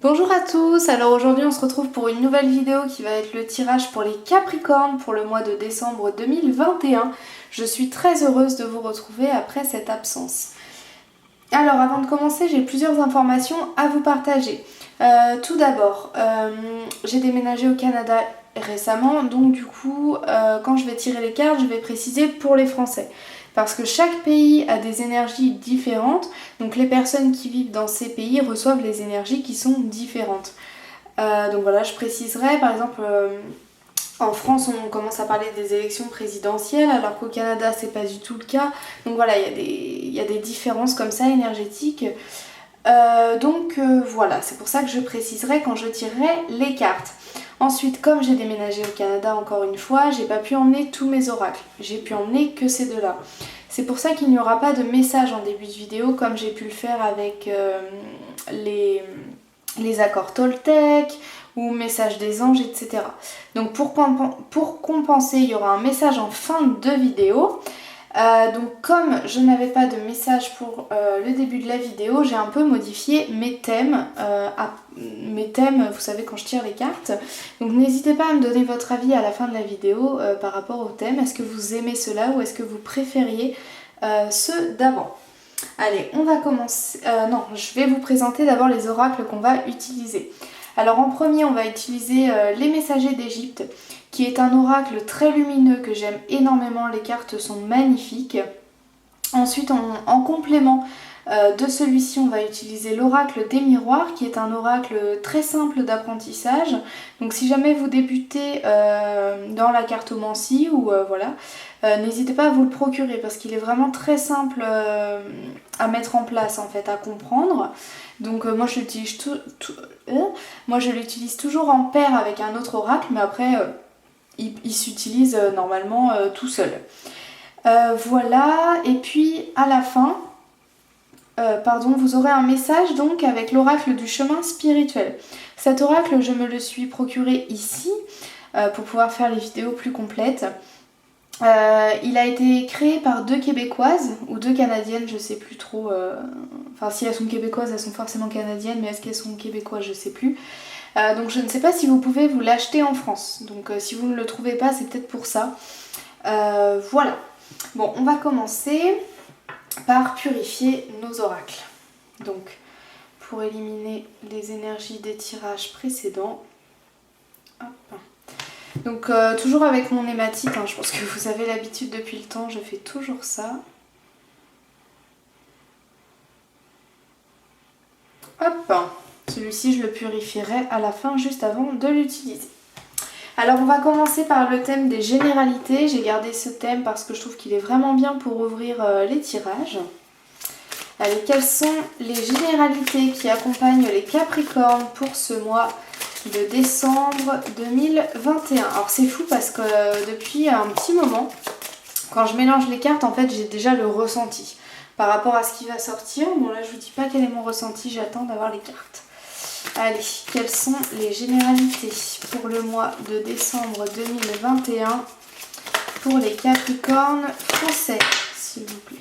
Bonjour à tous, alors aujourd'hui on se retrouve pour une nouvelle vidéo qui va être le tirage pour les Capricornes pour le mois de décembre 2021. Je suis très heureuse de vous retrouver après cette absence. Alors avant de commencer, j'ai plusieurs informations à vous partager. Tout d'abord, j'ai déménagé au Canada récemment, donc du coup, quand je vais tirer les cartes, je vais préciser pour les Français. Parce que chaque pays a des énergies différentes, donc les personnes qui vivent dans ces pays reçoivent les énergies qui sont différentes. Donc voilà, je préciserai, par exemple, en France, on commence à parler des élections présidentielles, alors qu'au Canada, c'est pas du tout le cas. Donc voilà, il y a des différences comme ça énergétiques. Voilà, c'est pour ça que je préciserai quand je tirerai les cartes. Ensuite, comme j'ai déménagé au Canada encore une fois, j'ai pas pu emmener tous mes oracles. J'ai pu emmener que ces deux-là. C'est pour ça qu'il n'y aura pas de message en début de vidéo comme j'ai pu le faire avec les accords Toltec ou message des anges, etc. Donc pour compenser, il y aura un message en fin de vidéo. Donc comme je n'avais pas de message pour le début de la vidéo, j'ai un peu modifié mes thèmes, vous savez quand je tire les cartes. Donc n'hésitez pas à me donner votre avis à la fin de la vidéo par rapport au thème. Est-ce que vous aimez cela ou est-ce que vous préfériez ceux d'avant? Allez, on va commencer. Non, je vais vous présenter d'abord les oracles qu'on va utiliser. Alors en premier, on va utiliser les messagers d'Égypte, qui est un oracle très lumineux que j'aime énormément. Les cartes sont magnifiques. Ensuite, en complément de celui-ci, on va utiliser l'oracle des miroirs, qui est un oracle très simple d'apprentissage. Donc si jamais vous débutez dans la cartomancie ou voilà, n'hésitez pas à vous le procurer parce qu'il est vraiment très simple à mettre en place, en fait, à comprendre. Donc moi je l'utilise toujours en paire avec un autre oracle, mais après il s'utilise normalement tout seul. Voilà, et puis à la fin, vous aurez un message donc avec l'oracle du chemin spirituel. Cet oracle, je me le suis procuré ici pour pouvoir faire les vidéos plus complètes. Il a été créé par deux Québécoises ou deux Canadiennes, je sais plus trop. Enfin, si elles sont québécoises, elles sont forcément canadiennes, mais est-ce qu'elles sont québécoises, je sais plus. Donc je ne sais pas si vous pouvez vous l'acheter en France. Donc si vous ne le trouvez pas, c'est peut-être pour ça. Voilà. Bon, on va commencer par purifier nos oracles. Donc, pour éliminer les énergies des tirages précédents. Hop. Donc, toujours avec mon hématite, hein, je pense que vous avez l'habitude depuis le temps, je fais toujours ça. Hop. Celui-ci, je le purifierai à la fin, juste avant de l'utiliser. Alors on va commencer par le thème des généralités. J'ai gardé ce thème parce que je trouve qu'il est vraiment bien pour ouvrir les tirages. Allez, quelles sont les généralités qui accompagnent les Capricornes pour ce mois de décembre 2021? Alors c'est fou parce que depuis un petit moment, quand je mélange les cartes, en fait j'ai déjà le ressenti par rapport à ce qui va sortir. Bon là je vous dis pas quel est mon ressenti, j'attends d'avoir les cartes. Allez, quelles sont les généralités pour le mois de décembre 2021 pour les Capricornes français, s'il vous plaît?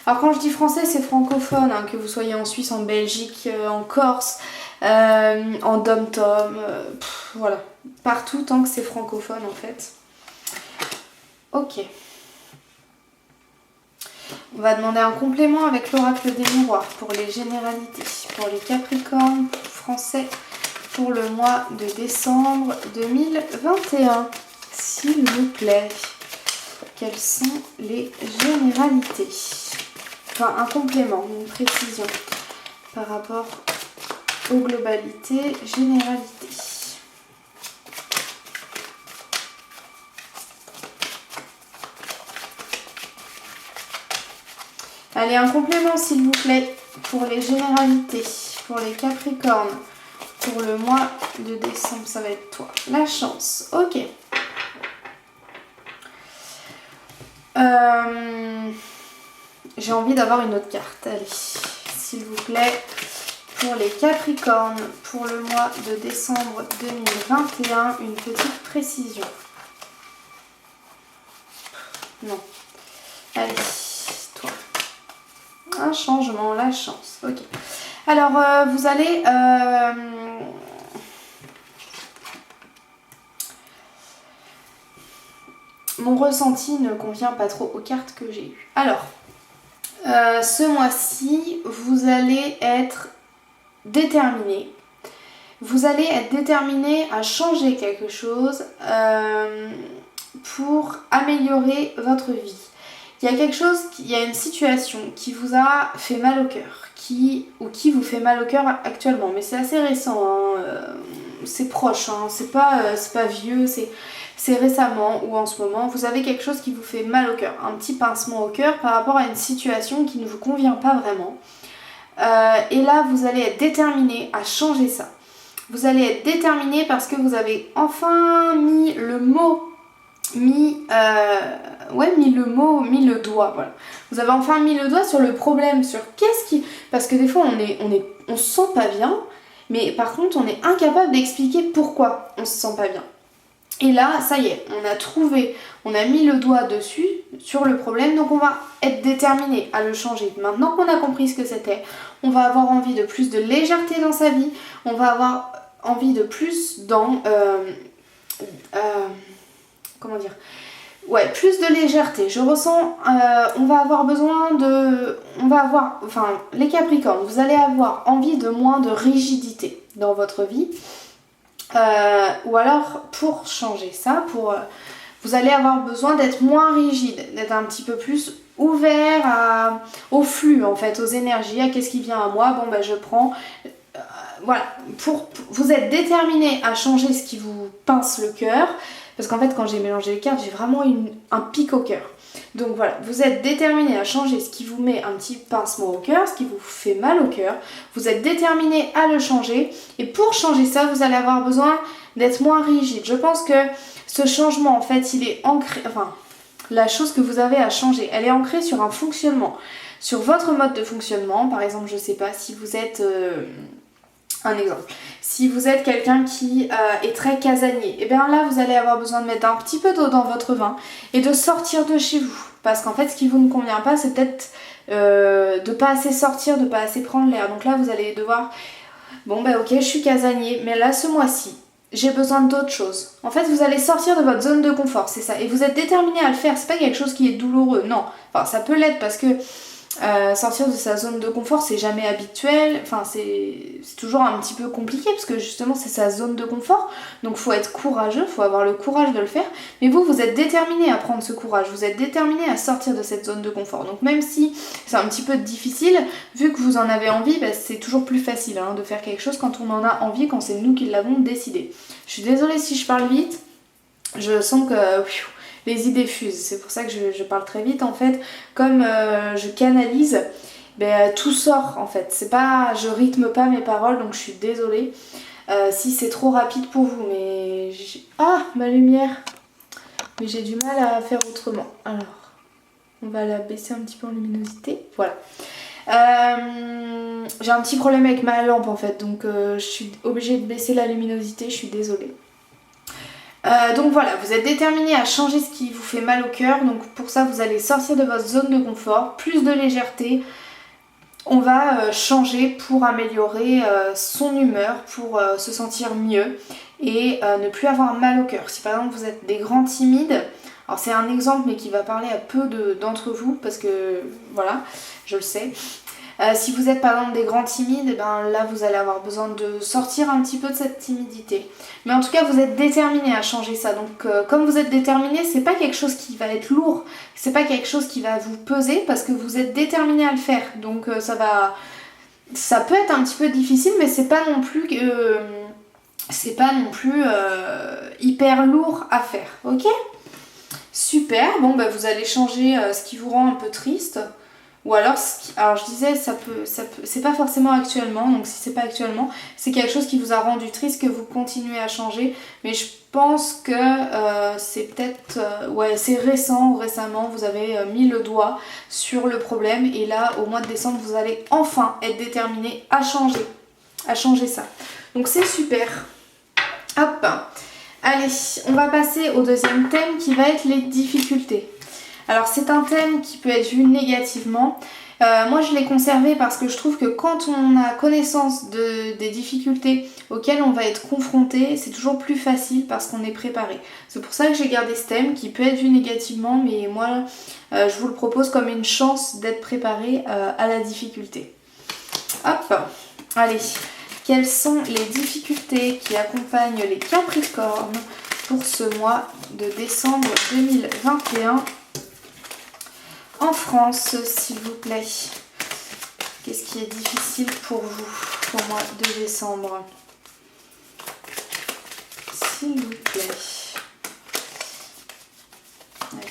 Alors quand je dis français, c'est francophone, hein, que vous soyez en Suisse, en Belgique, en Corse, en Dom-Tom, voilà. Partout tant que c'est francophone en fait. Ok. On va demander un complément avec l'oracle des miroirs pour les généralités. Pour les Capricornes français pour le mois de décembre 2021. S'il vous plaît. Quelles sont les généralités? Enfin, un complément, une précision par rapport aux globalités, généralités. Allez, un complément s'il vous plaît pour les généralités, pour les Capricornes, pour le mois de décembre, ça va être toi. La chance, ok. J'ai envie d'avoir une autre carte, allez, s'il vous plaît. Pour les Capricornes, pour le mois de décembre 2021, une petite précision. Non. Allez. Un changement, la chance. Ok. Alors, vous allez mon ressenti ne convient pas trop aux cartes que j'ai eues. Alors, ce mois-ci, vous allez être déterminé. Vous allez être déterminé à changer quelque chose pour améliorer votre vie. Il y a quelque chose, il y a une situation qui vous a fait mal au cœur, qui vous fait mal au cœur actuellement, mais c'est assez récent, hein, c'est proche, hein, c'est pas vieux, c'est récemment ou en ce moment, vous avez quelque chose qui vous fait mal au cœur, un petit pincement au cœur par rapport à une situation qui ne vous convient pas vraiment. Et là, vous allez être déterminé à changer ça. Vous allez être déterminé parce que vous avez enfin mis le doigt, voilà. Vous avez enfin mis le doigt sur le problème, sur parce que des fois on se sent pas bien, mais par contre on est incapable d'expliquer pourquoi on se sent pas bien. Et là, ça y est, on a mis le doigt dessus, sur le problème, donc on va être déterminé à le changer. Maintenant qu'on a compris ce que c'était, on va avoir envie de plus de légèreté dans sa vie, on va avoir envie de plus dans... plus de légèreté. Je ressens, les Capricornes, vous allez avoir envie de moins de rigidité dans votre vie. Ou alors, pour changer ça, vous allez avoir besoin d'être moins rigide, d'être un petit peu plus ouvert au flux, en fait, aux énergies, à qu'est-ce qui vient à moi, je prends... voilà, vous êtes déterminé à changer ce qui vous pince le cœur, parce qu'en fait quand j'ai mélangé les cartes, j'ai vraiment un pic au cœur. Donc voilà, vous êtes déterminé à changer ce qui vous met un petit pincement au cœur, ce qui vous fait mal au cœur, vous êtes déterminé à le changer, et pour changer ça, vous allez avoir besoin d'être moins rigide. Je pense que ce changement, en fait, il est ancré, la chose que vous avez à changer, elle est ancrée sur un fonctionnement, sur votre mode de fonctionnement. Par exemple, je sais pas, si vous êtes... un exemple, si vous êtes quelqu'un qui est très casanier, et bien là vous allez avoir besoin de mettre un petit peu d'eau dans votre vin et de sortir de chez vous. Parce qu'en fait ce qui vous ne convient pas, c'est peut-être de pas assez sortir, de pas assez prendre l'air. Donc là vous allez devoir, ok, je suis casanier, mais là ce mois-ci, j'ai besoin d'autre chose. En fait vous allez sortir de votre zone de confort, c'est ça. Et vous êtes déterminé à le faire, c'est pas quelque chose qui est douloureux, non. Enfin ça peut l'être parce que sortir de sa zone de confort, c'est jamais habituel, c'est toujours un petit peu compliqué parce que justement c'est sa zone de confort, donc faut être courageux, faut avoir le courage de le faire, mais vous êtes déterminé à prendre ce courage, vous êtes déterminé à sortir de cette zone de confort. Donc même si c'est un petit peu difficile, vu que vous en avez envie, c'est toujours plus facile de faire quelque chose quand on en a envie, quand c'est nous qui l'avons décidé. Je suis désolée si je parle vite, je sens que... les idées fusent, c'est pour ça que je parle très vite en fait. Comme je canalise, tout sort en fait. Je rythme pas mes paroles, donc je suis désolée si c'est trop rapide pour vous, mais ma lumière, mais j'ai du mal à faire autrement. Alors on va la baisser un petit peu en luminosité, voilà. J'ai un petit problème avec ma lampe en fait, donc je suis obligée de baisser la luminosité, je suis désolée. Donc voilà, vous êtes déterminé à changer ce qui vous fait mal au cœur, donc pour ça vous allez sortir de votre zone de confort, plus de légèreté, on va changer pour améliorer son humeur, pour se sentir mieux et ne plus avoir mal au cœur. Si par exemple vous êtes des grands timides, alors c'est un exemple mais qui va parler à peu d'entre vous parce que voilà, je le sais. Si vous êtes par exemple des grands timides, là vous allez avoir besoin de sortir un petit peu de cette timidité. Mais en tout cas vous êtes déterminé à changer ça. Donc comme vous êtes déterminé, c'est pas quelque chose qui va être lourd, c'est pas quelque chose qui va vous peser parce que vous êtes déterminé à le faire. Donc ça peut être un petit peu difficile, mais c'est pas non plus hyper lourd à faire. Ok ? Super, vous allez changer ce qui vous rend un peu triste. Ou alors je disais, ça peut, c'est pas forcément actuellement, donc si c'est pas actuellement, c'est quelque chose qui vous a rendu triste, que vous continuez à changer, mais je pense que c'est peut-être, c'est récemment, vous avez mis le doigt sur le problème, et là, au mois de décembre, vous allez enfin être déterminé à changer ça. Donc c'est super. Hop, allez, on va passer au deuxième thème qui va être les difficultés. Alors c'est un thème qui peut être vu négativement. Moi je l'ai conservé parce que je trouve que quand on a connaissance des difficultés auxquelles on va être confronté, c'est toujours plus facile parce qu'on est préparé. C'est pour ça que j'ai gardé ce thème qui peut être vu négativement, mais moi je vous le propose comme une chance d'être préparé à la difficulté. Hop, allez, quelles sont les difficultés qui accompagnent les Capricornes pour ce mois de décembre 2021 en France, s'il vous plaît? Qu'est-ce qui est difficile pour vous au mois de décembre? S'il vous plaît. Allez.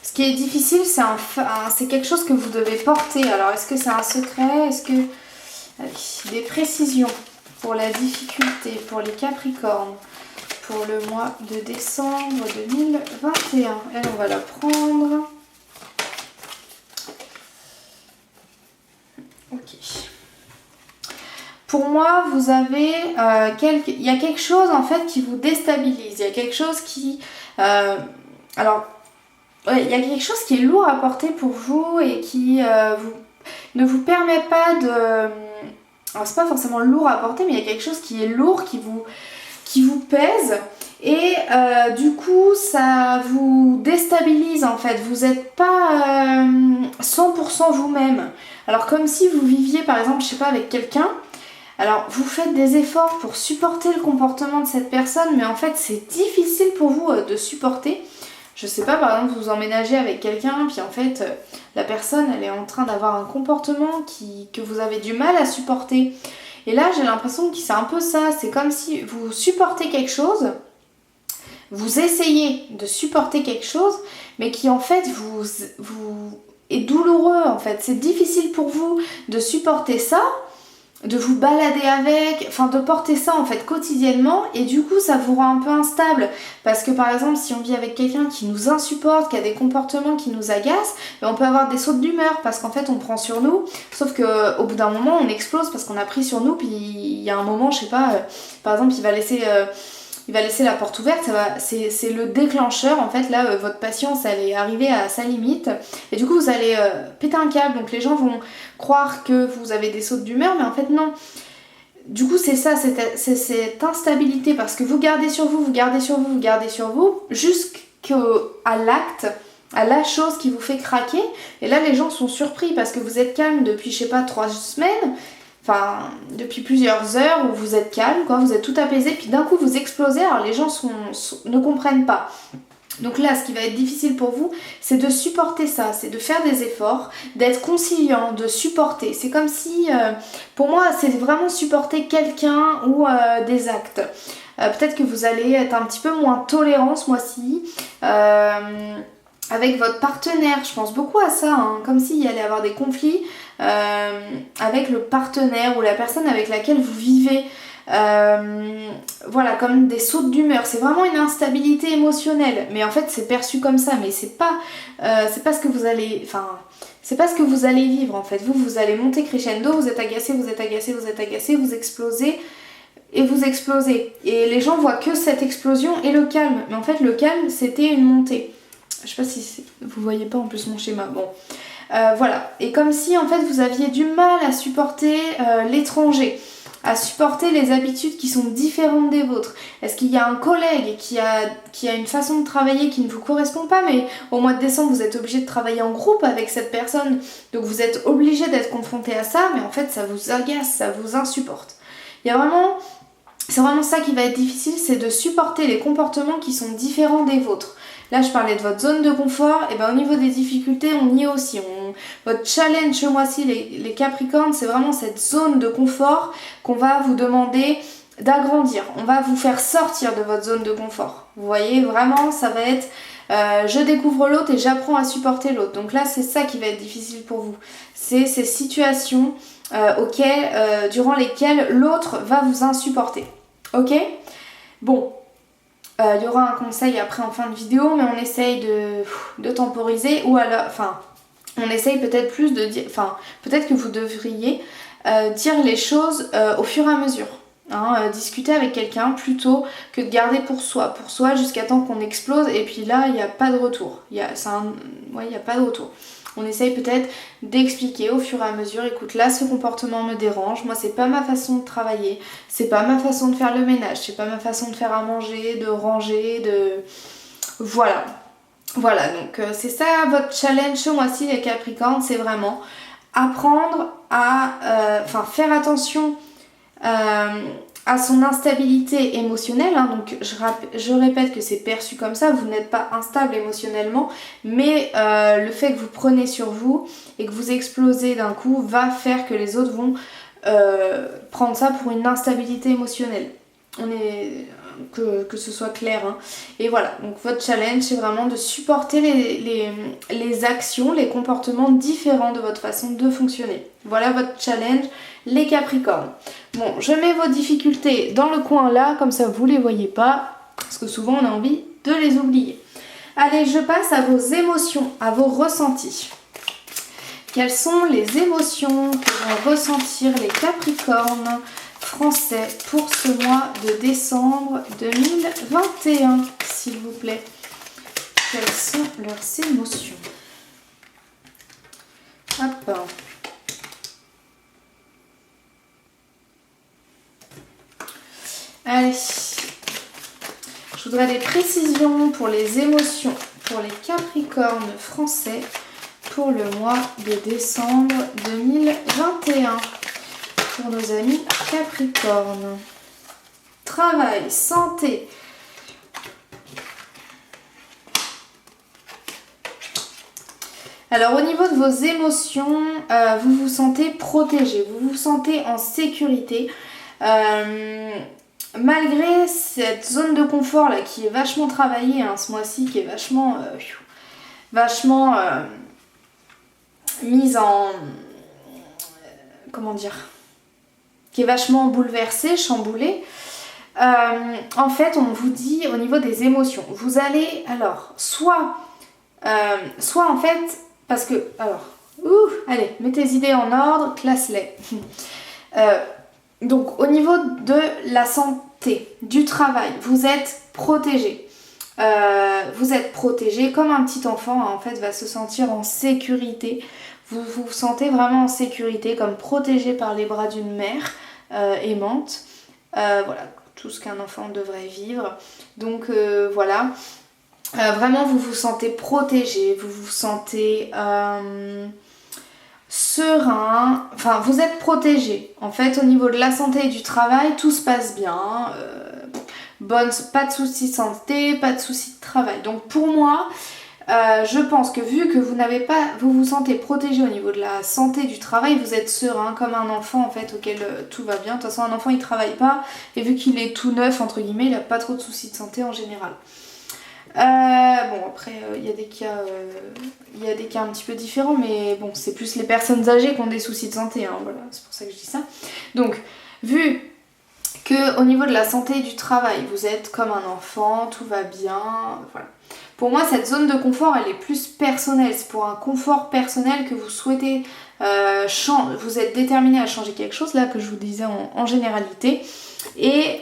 Ce qui est difficile, c'est quelque chose que vous devez porter. Alors, est-ce que c'est un secret? Est-ce que... Allez, des précisions pour la difficulté, pour les Capricornes, pour le mois de décembre 2021. Elle, on va la prendre. Ok. Pour moi, vous avez il y a quelque chose en fait qui vous déstabilise. Il y a quelque chose qui... alors, ouais, il y a quelque chose qui est lourd à porter pour vous et qui ne vous permet pas de... Alors c'est pas forcément lourd à porter, mais il y a quelque chose qui est lourd, qui vous pèse. Et du coup, ça vous déstabilise en fait. Vous n'êtes pas 100% vous-même. Alors comme si vous viviez par exemple, je sais pas, avec quelqu'un. Alors vous faites des efforts pour supporter le comportement de cette personne, mais en fait c'est difficile pour vous de supporter. Je sais pas, par exemple, vous emménagez avec quelqu'un, puis en fait, la personne, elle est en train d'avoir un comportement que vous avez du mal à supporter. Et là, j'ai l'impression que c'est un peu ça. C'est comme si vous supportez quelque chose, vous essayez de supporter quelque chose, mais qui en fait vous est douloureux en fait. C'est difficile pour vous de supporter ça, de vous balader avec, enfin de porter ça en fait quotidiennement, et du coup ça vous rend un peu instable parce que par exemple si on vit avec quelqu'un qui nous insupporte, qui a des comportements qui nous agacent, on peut avoir des sautes d'humeur parce qu'en fait on prend sur nous, sauf que au bout d'un moment on explose parce qu'on a pris sur nous, puis il y a un moment, je sais pas, par exemple il va laisser la porte ouverte, c'est le déclencheur en fait. Là votre patience elle est arrivée à sa limite et du coup vous allez péter un câble, donc les gens vont croire que vous avez des sautes d'humeur, mais en fait non. Du coup c'est ça, c'est cette instabilité parce que vous gardez sur vous, vous gardez sur vous, vous gardez sur vous jusqu'à l'acte, à la chose qui vous fait craquer, et là les gens sont surpris parce que vous êtes calme depuis je sais pas 3 semaines, enfin depuis plusieurs heures où vous êtes calme, quoi, vous êtes tout apaisé, puis d'un coup vous explosez, alors les gens ne comprennent pas. Donc là, ce qui va être difficile pour vous, c'est de supporter ça, c'est de faire des efforts, d'être conciliant, de supporter. C'est comme si, pour moi, c'est vraiment supporter quelqu'un ou des actes. Peut-être que vous allez être un petit peu moins tolérant ce mois-ci. Avec votre partenaire, je pense beaucoup à ça, hein, comme s'il y allait avoir des conflits avec le partenaire ou la personne avec laquelle vous vivez. Voilà, comme des sautes d'humeur. C'est vraiment une instabilité émotionnelle, mais en fait c'est perçu comme ça, mais c'est pas ce que vous allez, enfin c'est pas ce que vous allez vivre en fait. Vous allez monter crescendo, vous êtes agacé, vous êtes agacé, vous êtes agacé, vous explosez et vous explosez, et les gens voient que cette explosion et le calme, mais en fait le calme c'était une montée. Je sais pas si vous voyez pas en plus mon schéma, bon. Voilà, et comme si en fait vous aviez du mal à supporter l'étranger, à supporter les habitudes qui sont différentes des vôtres. Est-ce qu'il y a un collègue qui a une façon de travailler qui ne vous correspond pas, mais au mois de décembre vous êtes obligé de travailler en groupe avec cette personne, donc vous êtes obligé d'être confronté à ça, mais en fait ça vous agace, ça vous insupporte. C'est vraiment ça qui va être difficile, c'est de supporter les comportements qui sont différents des vôtres. Là, je parlais de votre zone de confort, et ben au niveau des difficultés, on y est aussi. Votre challenge ce mois-ci, les Capricornes, c'est vraiment cette zone de confort qu'on va vous demander d'agrandir. On va vous faire sortir de votre zone de confort. Vous voyez, vraiment, ça va être je découvre l'autre et j'apprends à supporter l'autre. Donc là, c'est ça qui va être difficile pour vous. C'est ces situations durant lesquelles l'autre va vous insupporter. Ok ? Bon. Il y aura un conseil après en fin de vidéo, mais on essaye de temporiser, ou alors, enfin, on essaye peut-être plus de dire, enfin, peut-être que vous devriez dire les choses au fur et à mesure. Hein, discuter avec quelqu'un plutôt que de garder pour soi jusqu'à temps qu'on explose et puis là il n'y a pas de retour. Il n'y a pas de retour. On essaye peut-être d'expliquer au fur et à mesure, écoute là ce comportement me dérange, moi c'est pas ma façon de travailler, c'est pas ma façon de faire le ménage, c'est pas ma façon de faire à manger, de ranger, de... Voilà. Voilà, donc c'est ça votre challenge ce mois-ci les Capricornes, c'est vraiment apprendre à faire attention à son instabilité émotionnelle, hein. Donc je répète que c'est perçu comme ça, vous n'êtes pas instable émotionnellement, mais le fait que vous prenez sur vous et que vous explosez d'un coup va faire que les autres vont prendre ça pour une instabilité émotionnelle. Que ce soit clair, hein. Et voilà, donc votre challenge c'est vraiment de supporter les actions, les comportements différents de votre façon de fonctionner. Voilà votre challenge les Capricornes. Bon, je mets vos difficultés dans le coin là, comme ça vous les voyez pas, parce que souvent on a envie de les oublier. Allez, je passe à vos émotions, à vos ressentis. Quelles sont les émotions que vont ressentir les Capricornes français pour ce mois de décembre 2021, s'il vous plaît? Quelles sont leurs émotions? Hop. Allez, je voudrais des précisions pour les émotions pour les Capricornes français pour le mois de décembre 2021. Pour nos amis Capricornes. Travail, santé. Alors au niveau de vos émotions, vous vous sentez protégé, vous vous sentez en sécurité. Malgré cette zone de confort là qui est vachement travaillée hein, ce mois-ci, qui est vachement mise en... comment dire, qui est vachement bouleversée, chamboulée. En fait, on vous dit au niveau des émotions, vous allez alors soit en fait, parce que alors, allez, mets tes idées en ordre, classe-les. Donc au niveau de la santé, du travail, vous êtes protégé. Vous êtes protégé comme un petit enfant en fait va se sentir en sécurité. Vous vous sentez vraiment en sécurité, comme protégé par les bras d'une mère aimante. Voilà, tout ce qu'un enfant devrait vivre. Donc voilà, vraiment vous vous sentez protégé, vous vous sentez serein, enfin vous êtes protégé. En fait au niveau de la santé et du travail, tout se passe bien. Pas de soucis de santé, pas de soucis de travail. Donc pour moi, je pense que vu que vous vous sentez protégé au niveau de la santé du travail, vous êtes serein comme un enfant en fait auquel tout va bien. De toute façon un enfant il travaille pas et vu qu'il est tout neuf entre guillemets, il a pas trop de soucis de santé en général. Bon après il y a des cas un petit peu différents, mais bon c'est plus les personnes âgées qui ont des soucis de santé, hein, voilà, c'est pour ça que je dis ça. Donc vu que au niveau de la santé et du travail, vous êtes comme un enfant, tout va bien, voilà. Pour moi, cette zone de confort, elle est plus personnelle. C'est pour un confort personnel que vous souhaitez changer. Vous êtes déterminé à changer quelque chose, là, que je vous disais en généralité. Et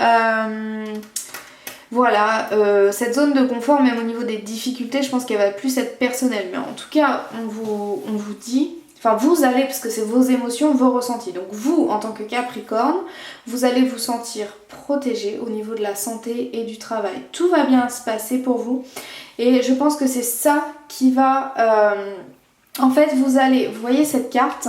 voilà, cette zone de confort, même au niveau des difficultés, je pense qu'elle va plus être personnelle. Mais en tout cas, on vous dit... Enfin, vous allez, parce que c'est vos émotions, vos ressentis. Donc vous, en tant que Capricorne, vous allez vous sentir protégé au niveau de la santé et du travail. Tout va bien se passer pour vous. Et je pense que c'est ça qui va... En fait, vous voyez cette carte,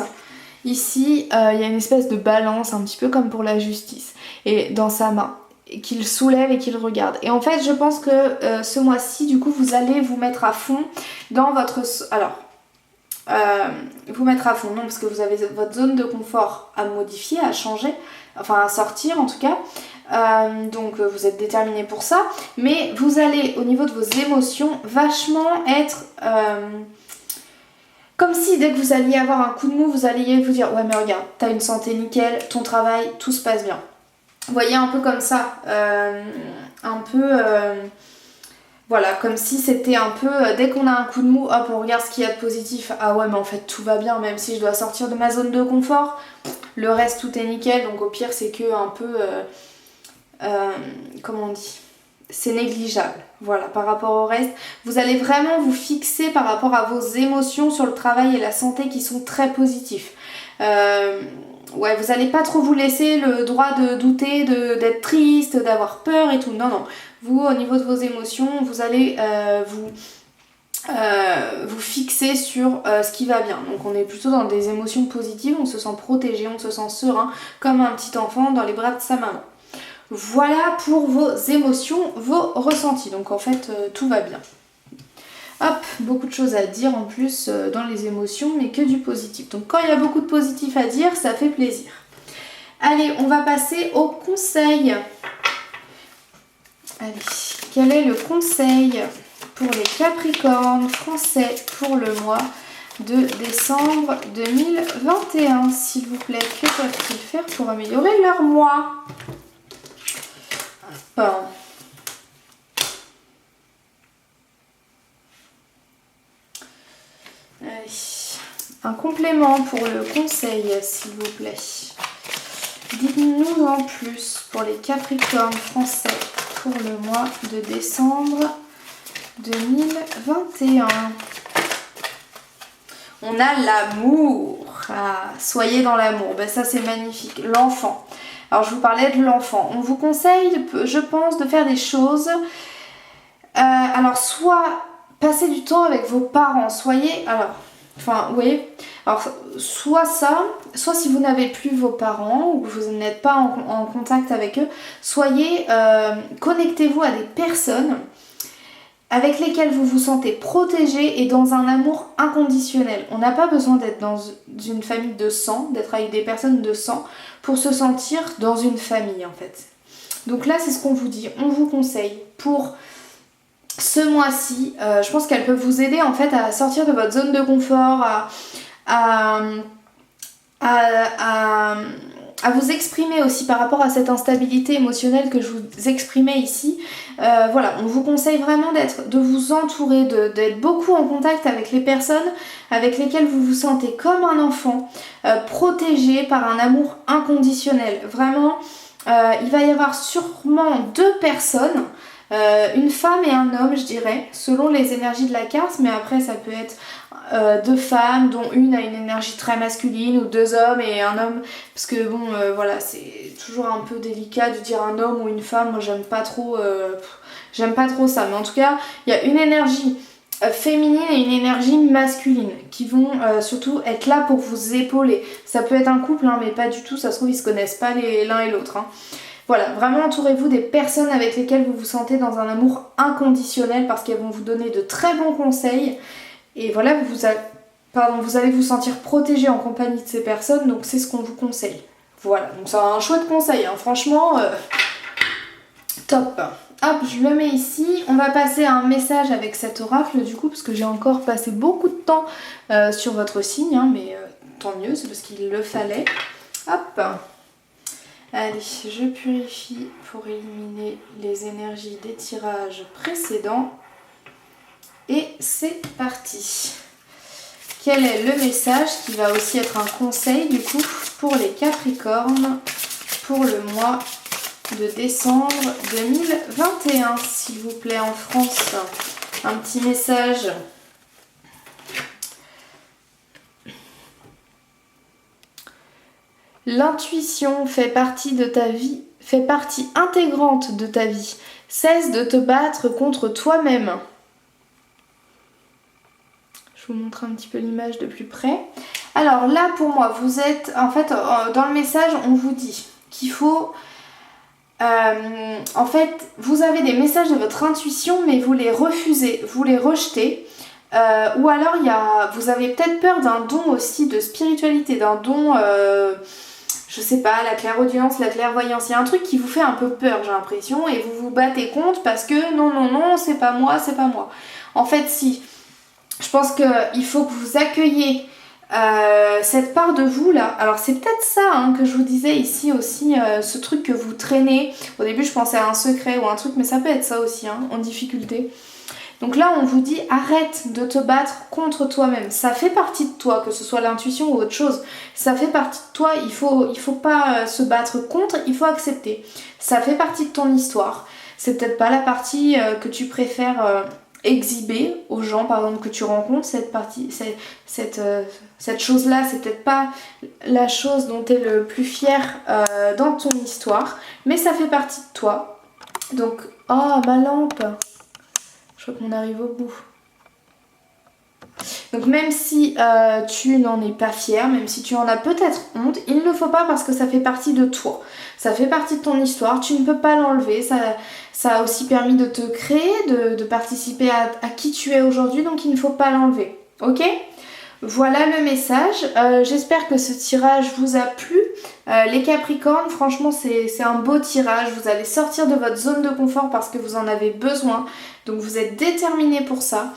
ici, il y a une espèce de balance, un petit peu comme pour la justice, et dans sa main, qu'il soulève et qu'il regarde. Et en fait, je pense que ce mois-ci, du coup, vous allez vous mettre à fond dans votre... Alors... vous mettre à fond, non, parce que vous avez votre zone de confort à modifier, à changer, enfin à sortir en tout cas, donc vous êtes déterminé pour ça, mais vous allez au niveau de vos émotions vachement être comme si dès que vous alliez avoir un coup de mou, vous alliez vous dire ouais mais regarde, t'as une santé nickel, ton travail, tout se passe bien. Vous voyez un peu comme ça, un peu... Voilà, comme si c'était un peu, dès qu'on a un coup de mou, hop, on regarde ce qu'il y a de positif. Ah ouais, mais en fait tout va bien, même si je dois sortir de ma zone de confort. Le reste, tout est nickel, donc au pire, c'est que un peu, comment on dit, c'est négligeable. Voilà, par rapport au reste. Vous allez vraiment vous fixer par rapport à vos émotions sur le travail et la santé qui sont très positifs. Ouais, vous n'allez pas trop vous laisser le droit de douter, d'être triste, d'avoir peur et tout. Non, non. Vous, au niveau de vos émotions, vous allez vous fixer sur ce qui va bien. Donc on est plutôt dans des émotions positives, on se sent protégé, on se sent serein, comme un petit enfant dans les bras de sa maman. Voilà pour vos émotions, vos ressentis. Donc en fait, tout va bien. Hop, beaucoup de choses à dire en plus dans les émotions, mais que du positif. Donc quand il y a beaucoup de positif à dire, ça fait plaisir. Allez, on va passer au conseil. Allez, quel est le conseil pour les Capricornes français pour le mois de décembre 2021, s'il vous plaît? Que peuvent-ils faire pour améliorer leur mois? Hop. Allez, un complément pour le conseil, s'il vous plaît. Dites-nous en plus pour les Capricornes français pour le mois de décembre 2021. On a l'amour. Ah, soyez dans l'amour. Ben ça, c'est magnifique. L'enfant. Alors, je vous parlais de l'enfant. On vous conseille, je pense, de faire des choses. Alors, soit passer du temps avec vos parents. Soyez... Alors, enfin, oui. Alors, soit ça, soit si vous n'avez plus vos parents ou que vous n'êtes pas en contact avec eux, soyez... connectez-vous à des personnes avec lesquelles vous vous sentez protégé et dans un amour inconditionnel. On n'a pas besoin d'être dans une famille de sang, d'être avec des personnes de sang pour se sentir dans une famille en fait. Donc là, c'est ce qu'on vous dit. On vous conseille pour ce mois-ci. Je pense qu'elles peuvent vous aider en fait à sortir de votre zone de confort, à vous exprimer aussi par rapport à cette instabilité émotionnelle que je vous exprimais ici. Voilà, on vous conseille vraiment de vous entourer, d'être beaucoup en contact avec les personnes avec lesquelles vous vous sentez comme un enfant, protégé par un amour inconditionnel. Vraiment, il va y avoir sûrement 2 personnes, une femme et un homme, je dirais, selon les énergies de la carte, mais après ça peut être 2 femmes dont une a une énergie très masculine ou 2 hommes et un homme, parce que bon voilà, c'est toujours un peu délicat de dire un homme ou une femme. Moi j'aime pas trop ça, mais en tout cas il y a une énergie féminine et une énergie masculine qui vont surtout être là pour vous épauler. Ça peut être un couple hein, mais pas du tout, ça se trouve ils se connaissent pas l'un et l'autre hein. Voilà, vraiment entourez-vous des personnes avec lesquelles vous vous sentez dans un amour inconditionnel parce qu'elles vont vous donner de très bons conseils. Et voilà, vous allez vous sentir protégé en compagnie de ces personnes, donc c'est ce qu'on vous conseille. Voilà, donc c'est un chouette conseil, hein. Franchement, top. Hop, je le mets ici. On va passer à un message avec cet oracle du coup, parce que j'ai encore passé beaucoup de temps sur votre signe, hein, mais tant mieux, c'est parce qu'il le fallait. Hop. Allez, je purifie pour éliminer les énergies des tirages précédents. Et c'est parti. Quel est le message qui va aussi être un conseil du coup pour les Capricornes pour le mois de décembre 2021, s'il vous plaît, en France? Un petit message. L'intuition fait partie de ta vie, fait partie intégrante de ta vie. Cesse de te battre contre toi-même. Je vous montre un petit peu l'image de plus près. Alors là, pour moi, vous êtes... En fait, dans le message, on vous dit qu'il faut... en fait, vous avez des messages de votre intuition, mais vous les refusez, vous les rejetez. Ou alors, vous avez peut-être peur d'un don aussi de spiritualité, d'un don... je sais pas, la clairaudience, la clairvoyance, il y a un truc qui vous fait un peu peur, j'ai l'impression, et vous vous battez contre parce que non, c'est pas moi, c'est pas moi. En fait, si... Je pense qu'il faut que vous accueilliez cette part de vous là. Alors c'est peut-être ça hein, que je vous disais ici aussi, ce truc que vous traînez. Au début je pensais à un secret ou un truc, mais ça peut être ça aussi hein, en difficulté. Donc là on vous dit arrête de te battre contre toi-même. Ça fait partie de toi, que ce soit l'intuition ou autre chose. Ça fait partie de toi, il faut pas se battre contre, il faut accepter. Ça fait partie de ton histoire. C'est peut-être pas la partie que tu préfères exhiber aux gens, par exemple, que tu rencontres, cette chose-là, c'est peut-être pas la chose dont tu es le plus fier dans ton histoire, mais ça fait partie de toi. Donc, oh, ma lampe! Je crois qu'on arrive au bout. Donc même si tu n'en es pas fier, même si tu en as peut-être honte, il ne faut pas parce que ça fait partie de toi. Ça fait partie de ton histoire, tu ne peux pas l'enlever. Ça a aussi permis de te créer, de participer à qui tu es aujourd'hui, donc il ne faut pas l'enlever. Ok ? Voilà le message. J'espère que ce tirage vous a plu. Les Capricornes, franchement c'est un beau tirage. Vous allez sortir de votre zone de confort parce que vous en avez besoin. Donc vous êtes déterminés pour ça.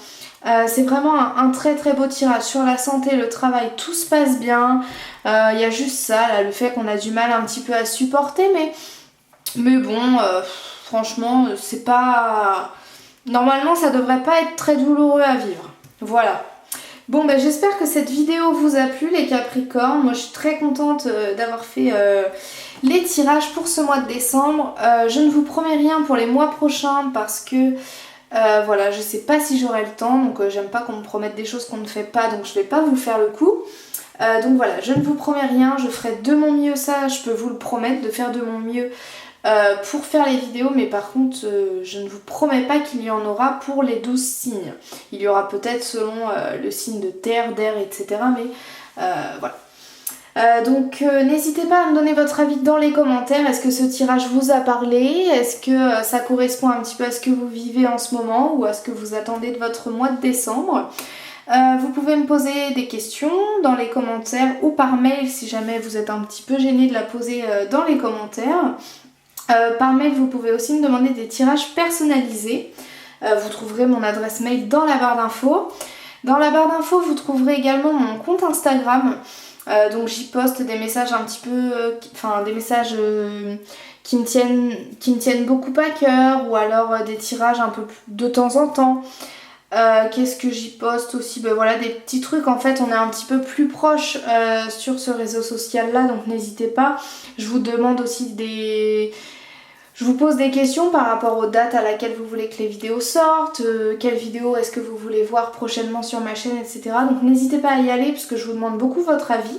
C'est vraiment un très très beau tirage. Sur la santé, le travail, tout se passe bien. Il y a juste ça, là, le fait qu'on a du mal un petit peu à supporter. Mais bon, franchement, c'est pas... Normalement, ça devrait pas être très douloureux à vivre. Voilà. Bon, ben j'espère que cette vidéo vous a plu, les Capricornes. Moi, je suis très contente d'avoir fait les tirages pour ce mois de décembre. Je ne vous promets rien pour les mois prochains parce que... voilà, je sais pas si j'aurai le temps, donc j'aime pas qu'on me promette des choses qu'on ne fait pas, donc je vais pas vous faire le coup. Donc voilà, je ne vous promets rien, je ferai de mon mieux, ça je peux vous le promettre, de faire de mon mieux pour faire les vidéos, mais par contre je ne vous promets pas qu'il y en aura pour les 12 signes. Il y aura peut-être selon le signe de terre, d'air, etc. Mais voilà. Donc n'hésitez pas à me donner votre avis dans les commentaires. Est-ce que ce tirage vous a parlé? Est-ce que ça correspond un petit peu à ce que vous vivez en ce moment ou à ce que vous attendez de votre mois de décembre? Vous pouvez me poser des questions dans les commentaires ou par mail si jamais vous êtes un petit peu gêné de la poser dans les commentaires. Par mail vous pouvez aussi me demander des tirages personnalisés. Vous trouverez mon adresse mail dans la barre d'infos. Dans la barre d'infos vous trouverez également mon compte Instagram. Donc j'y poste des messages un petit peu, des messages qui me tiennent beaucoup à cœur ou alors des tirages un peu plus de temps en temps. Qu'est-ce que j'y poste aussi? Ben voilà, des petits trucs. En fait on est un petit peu plus proche sur ce réseau social là, donc n'hésitez pas. Je vous demande aussi je vous pose des questions par rapport aux dates à laquelle vous voulez que les vidéos sortent, quelle vidéo est-ce que vous voulez voir prochainement sur ma chaîne, etc. Donc n'hésitez pas à y aller puisque je vous demande beaucoup votre avis.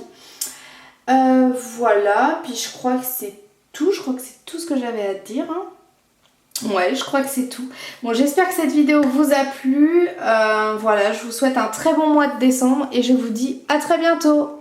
Voilà, puis je crois que c'est tout, ce que j'avais à dire. Hein. Ouais, je crois que c'est tout. Bon, j'espère que cette vidéo vous a plu. Voilà, je vous souhaite un très bon mois de décembre et je vous dis à très bientôt.